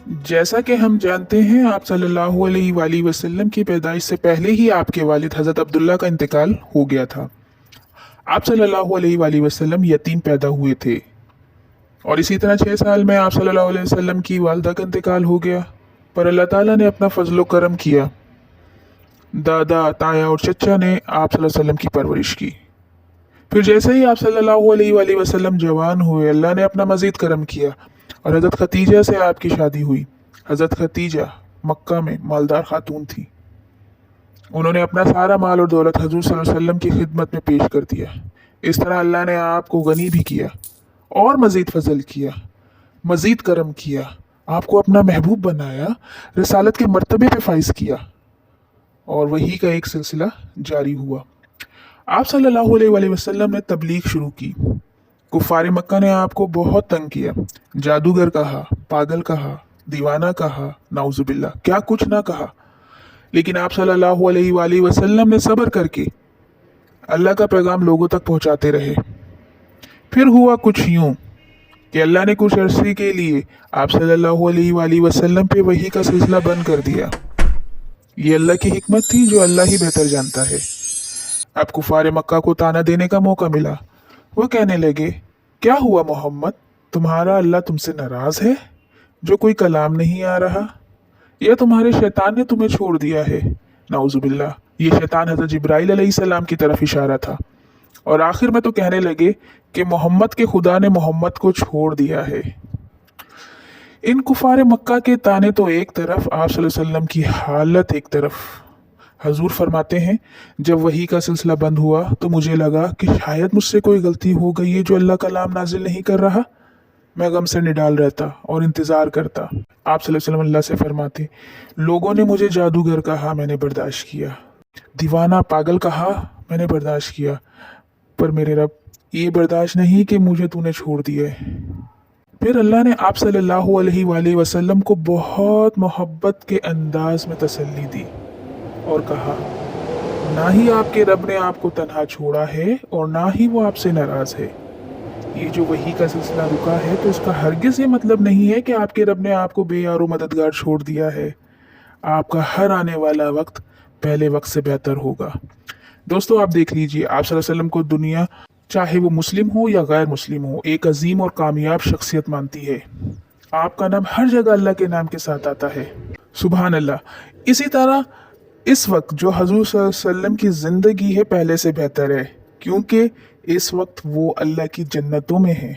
جیسا کہ ہم جانتے ہیں آپ صلی اللہ علیہ وآلہ وسلم کی پیدائش سے پہلے ہی آپ کے والد حضرت عبداللہ کا انتقال ہو گیا تھا۔ آپ صلی اللہ علیہ وآلہ وسلم یتیم پیدا ہوئے تھے، اور اسی طرح 6 سال میں آپ صلی اللہ علیہ وسلم کی والدہ کا انتقال ہو گیا، پر اللہ تعالیٰ نے اپنا فضل و کرم کیا۔ دادا، تایا اور چچا نے آپ صلی اللہ علیہ وسلم کی پرورش کی۔ پھر جیسے ہی آپ صلی اللہ علیہ وآلہ وسلم جوان ہوئے، اللہ نے اپنا مزید کرم کیا اور حضرت ختیجہ سے آپ کی شادی ہوئی۔ حضرت ختیجہ مکہ میں مالدار خاتون تھی۔ انہوں نے اپنا سارا مال اور دولت حضور صلی اللہ علیہ وسلم کی خدمت میں پیش کر دیا۔ اس طرح اللہ نے آپ کو غنی بھی کیا اور مزید فضل کیا، مزید کرم کیا، آپ کو اپنا محبوب بنایا، رسالت کے مرتبے پہ فائز کیا، اور وہی کا ایک سلسلہ جاری ہوا۔ آپ صلی اللہ علیہ وآلہ وسلم نے تبلیغ شروع کی۔ کفار مکہ نے آپ کو بہت تنگ کیا، جادوگر کہا، پاگل کہا، دیوانہ کہا، نعوذ باللہ کیا کچھ نہ کہا، لیکن آپ صلی اللہ علیہ وآلہ وسلم نے صبر کر کے اللہ کا پیغام لوگوں تک پہنچاتے رہے۔ پھر ہوا کچھ یوں کہ اللہ نے کچھ عرصے کے لیے آپ صلی اللہ علیہ وآلہ وسلم پہ وحی کا سلسلہ بند کر دیا۔ یہ اللہ کی حکمت تھی جو اللہ ہی بہتر جانتا ہے۔ اب کفار مکہ کو تانا دینے کا موقع ملا۔ وہ کہنے لگے، کیا ہوا محمد، تمہارا اللہ تم سے ناراض ہے جو کوئی کلام نہیں آ رہا، یا تمہارے شیطان نے تمہیں چھوڑ دیا ہے؟ نعوذ باللہ، یہ شیطان حضرت جبرائیل علیہ السلام کی طرف اشارہ تھا۔ اور آخر میں تو کہنے لگے کہ محمد کے خدا نے محمد کو چھوڑ دیا ہے۔ ان کفار مکہ کے تانے تو ایک طرف، آپ صلی اللہ علیہ وسلم کی حالت ایک طرف۔ حضور فرماتے ہیں، جب وحی کا سلسلہ بند ہوا تو مجھے لگا کہ شاید مجھ سے کوئی غلطی ہو گئی ہے جو اللہ کلام نازل نہیں کر رہا۔ میں غم سے نڈال رہتا اور انتظار کرتا۔ آپ صلی اللہ علیہ وسلم اللہ سے فرماتے، لوگوں نے مجھے جادوگر کہا، میں نے برداشت کیا، دیوانہ پاگل کہا، میں نے برداشت کیا، پر میرے رب یہ برداشت نہیں کہ مجھے تو نے چھوڑ دیا ہے۔ پھر اللہ نے آپ صلی اللہ علیہ وآلہ وسلم کو بہت محبت کے انداز میں تسلی دی اور کہا، نہ ہی آپ کے رب نے آپ کو تنہا چھوڑا ہے اور نہ ہی وہ آپ سے ناراض ہے۔ یہ جو وحی کا سلسلہ رکا ہے تو اس کا ہرگز یہ مطلب نہیں ہے کہ آپ کے رب نے آپ کو بے یار و مددگار چھوڑ دیا ہے۔ آپ کا ہر آنے والا وقت پہلے وقت سے بہتر ہوگا۔ دوستو، آپ دیکھ لیجئے، آپ صلی اللہ علیہ وسلم کو دنیا چاہے وہ مسلم ہو یا غیر مسلم ہو ایک عظیم اور کامیاب شخصیت مانتی ہے۔ آپ کا نام ہر جگہ اللہ کے نام کے ساتھ آتا ہے، سبحان اللہ۔ اسی طرح اس وقت جو حضور صلی اللہ علیہ وسلم کی زندگی ہے پہلے سے بہتر ہے، کیونکہ اس وقت وہ اللہ کی جنتوں میں ہیں۔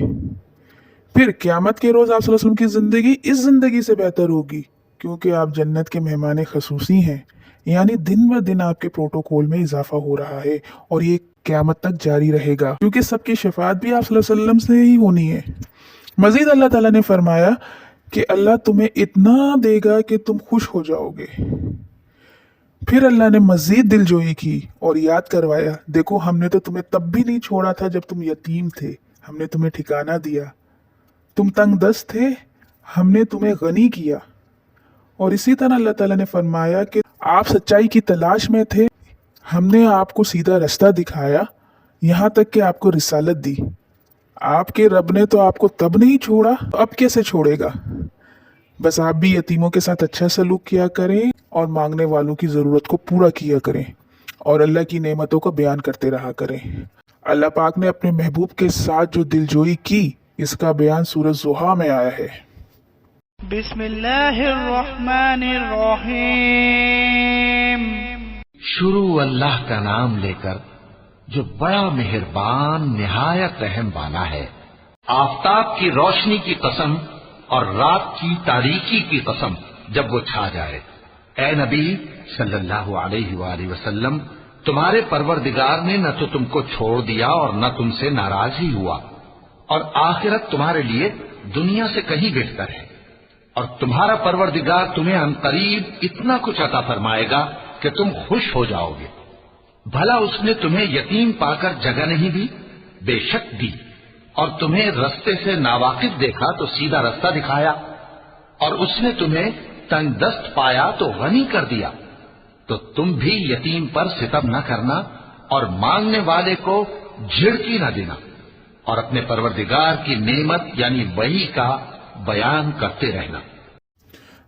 پھر قیامت کے روز آپ صلی اللہ علیہ وسلم کی زندگی اس زندگی سے بہتر ہوگی، کیونکہ آپ جنت کے مہمان خصوصی ہیں، یعنی دن بہ دن آپ کے پروٹوکول میں اضافہ ہو رہا ہے، اور یہ قیامت تک جاری رہے گا، کیونکہ سب کی شفاعت بھی آپ صلی اللہ علیہ وسلم سے ہی ہونی ہے۔ مزید اللہ تعالیٰ نے فرمایا کہ اللہ تمہیں اتنا دے گا کہ تم خوش ہو جاؤ گے۔ پھر اللہ نے مزید دلجوئی کی اور یاد کروایا، دیکھو ہم نے تو تمہیں تب بھی نہیں چھوڑا تھا جب تم یتیم تھے، ہم نے تمہیں ٹھکانہ دیا، تم تنگ دست تھے، ہم نے تمہیں غنی کیا۔ اور اسی طرح اللہ تعالیٰ نے فرمایا کہ آپ سچائی کی تلاش میں تھے، ہم نے آپ کو سیدھا رستہ دکھایا، یہاں تک کہ آپ کو رسالت دی۔ آپ کے رب نے تو آپ کو تب نہیں چھوڑا، اب کیسے چھوڑے گا؟ بس آپ بھی یتیموں کے ساتھ اچھا سلوک کیا کریں اور مانگنے والوں کی ضرورت کو پورا کیا کریں، اور اللہ کی نعمتوں کو بیان کرتے رہا کریں۔ اللہ پاک نے اپنے محبوب کے ساتھ جو دلجوئی کی، اس کا بیان سورہ زحا میں آیا ہے۔ بسم اللہ الرحمن الرحیم۔ شروع اللہ کا نام لے کر جو بڑا مہربان نہایت رحم والا ہے۔ آفتاب کی روشنی کی قسم اور رات کی تاریکی کی قسم جب وہ چھا جائے۔ اے نبی صلی اللہ علیہ وآلہ وسلم، تمہارے پروردگار نے نہ تو تم کو چھوڑ دیا اور نہ تم سے ناراض ہی ہوا، اور آخرت تمہارے لیے دنیا سے کہیں بہتر ہے، اور تمہارا پروردگار تمہیں عنقریب اتنا کچھ عطا فرمائے گا کہ تم خوش ہو جاؤ گے۔ بھلا اس نے تمہیں یتیم پا کر جگہ نہیں دی؟ بے شک دی، اور تمہیں رستے سے ناواقف دیکھا تو سیدھا رستہ دکھایا، اور اس نے تمہیں تنگ دست پایا تو غنی کر دیا۔ تو تم بھی یتیم پر ستم نہ کرنا اور مانگنے والے کو جھڑکی نہ دینا، اور اپنے پروردگار کی نعمت یعنی وحی کا بیان کرتے رہنا۔